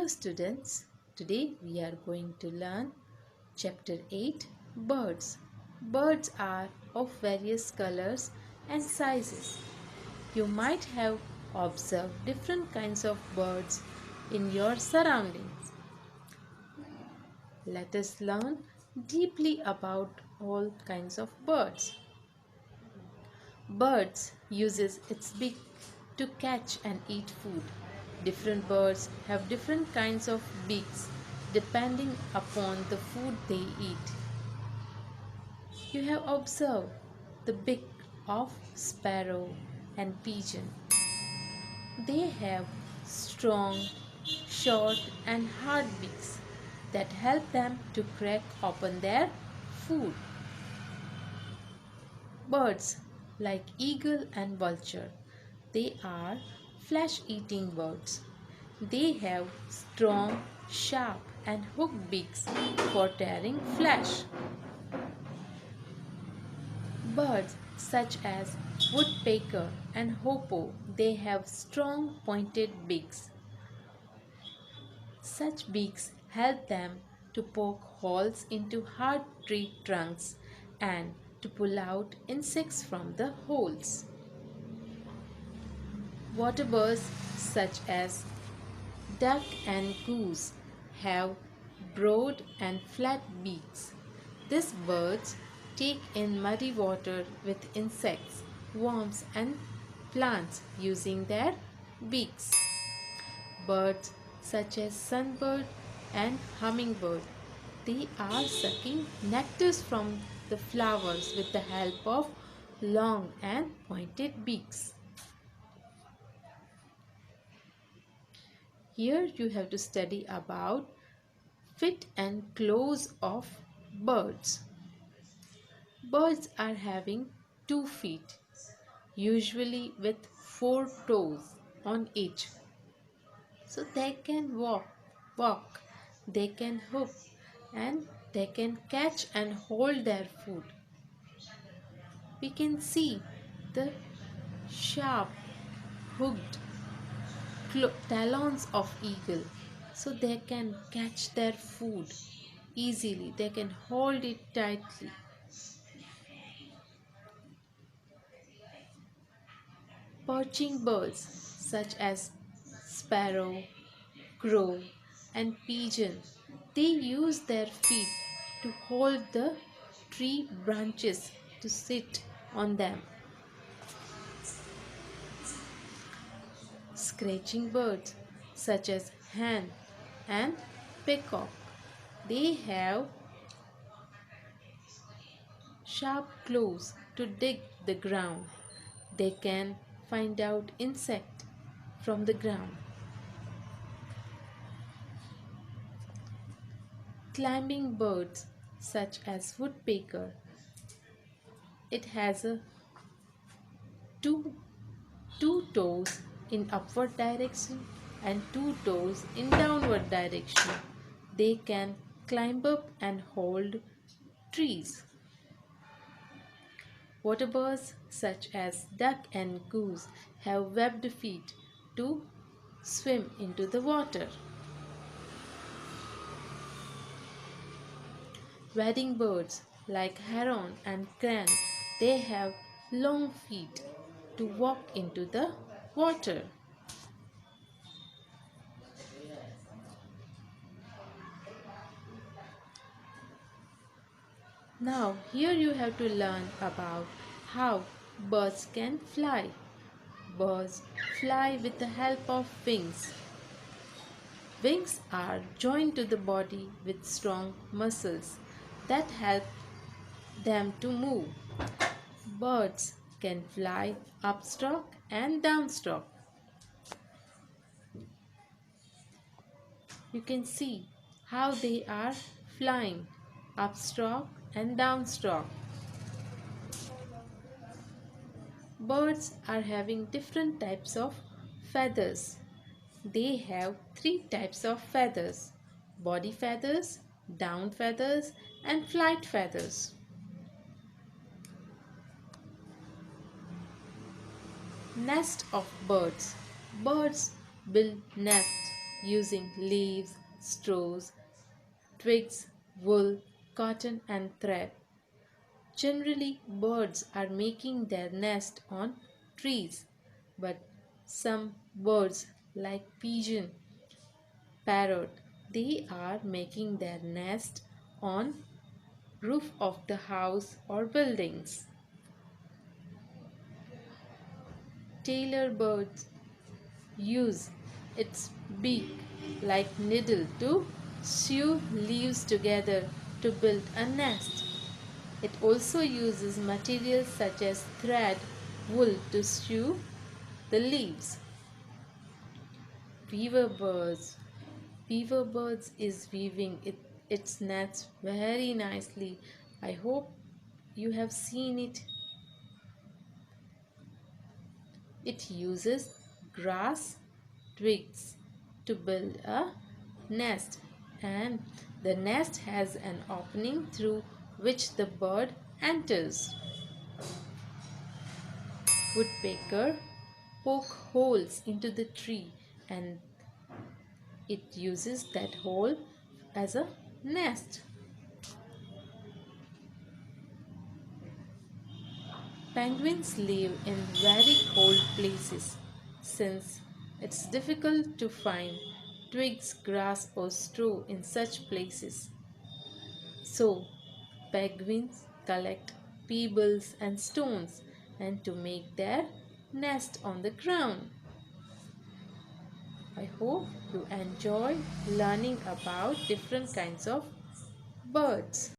Hello students, today we are going to learn chapter 8 Birds. Birds are of various colors and sizes. You might have observed different kinds of birds in your surroundings. Let us learn deeply about all kinds of birds. Birds uses its beak to catch and eat food. Different birds have different kinds of beaks depending upon the food they eat. You have observed the beak of sparrow and pigeon. They have strong, short and hard beaks that help them to crack open their food. Birds like eagle and vulture, they are flesh-eating birds. They have strong, sharp and hooked beaks for tearing flesh. Birds such as woodpecker and hoopoe, they have strong pointed beaks. Such beaks help them to poke holes into hard tree trunks and to pull out insects from the holes. Water birds such as duck and goose have broad and flat beaks. These birds take in muddy water with insects, worms and plants using their beaks. Birds such as sunbird and hummingbird, they are sucking nectars from the flowers with the help of long and pointed beaks. Here you have to study about feet and claws of birds. Birds are having 2 feet, usually with 4 toes on each. So they can walk, they can hoop, and they can catch and hold their food. We can see the sharp hooked talons of eagle, so they can catch their food easily, they can hold it tightly. Perching birds such as sparrow, crow and pigeon, they use their feet to hold the tree branches to sit on them. Scratching birds such as hen and peacock, they have sharp claws to dig the ground. They can find out insect from the ground. Climbing birds such as woodpecker, it has two, two toes in upward direction and 2 toes in downward direction. They can climb up and hold trees. Water birds such as duck and goose have webbed feet to swim into the water. Wading birds like heron and crane, they have long feet to walk into the water. Now here you have to learn about how birds can fly. Birds fly with the help of wings. Wings are joined to the body with strong muscles that help them to move. Birds can fly upstroke and downstroke. You can see how they are flying upstroke and downstroke. Birds are having different types of feathers. They have 3 types of feathers: body feathers, down feathers and flight feathers. Nest of birds. Birds build nests using leaves, straws, twigs, wool, cotton, and thread. Generally, birds are making their nest on trees, but some birds, like pigeon, parrot, they are making their nest on roof of the house or buildings. Tailor birds use its beak like needle to sew leaves together to build a nest. It also uses materials such as thread, wool to sew the leaves. Weaver birds. Weaver birds is weaving its nets very nicely. I hope you have seen it. It uses grass twigs to build a nest, and the nest has an opening through which the bird enters. Woodpecker poke holes into the tree, and it uses that hole as a nest. Penguins live in very cold places since it's difficult to find twigs, grass, or straw in such places. So, penguins collect pebbles and stones and to make their nest on the ground. I hope you enjoy learning about different kinds of birds.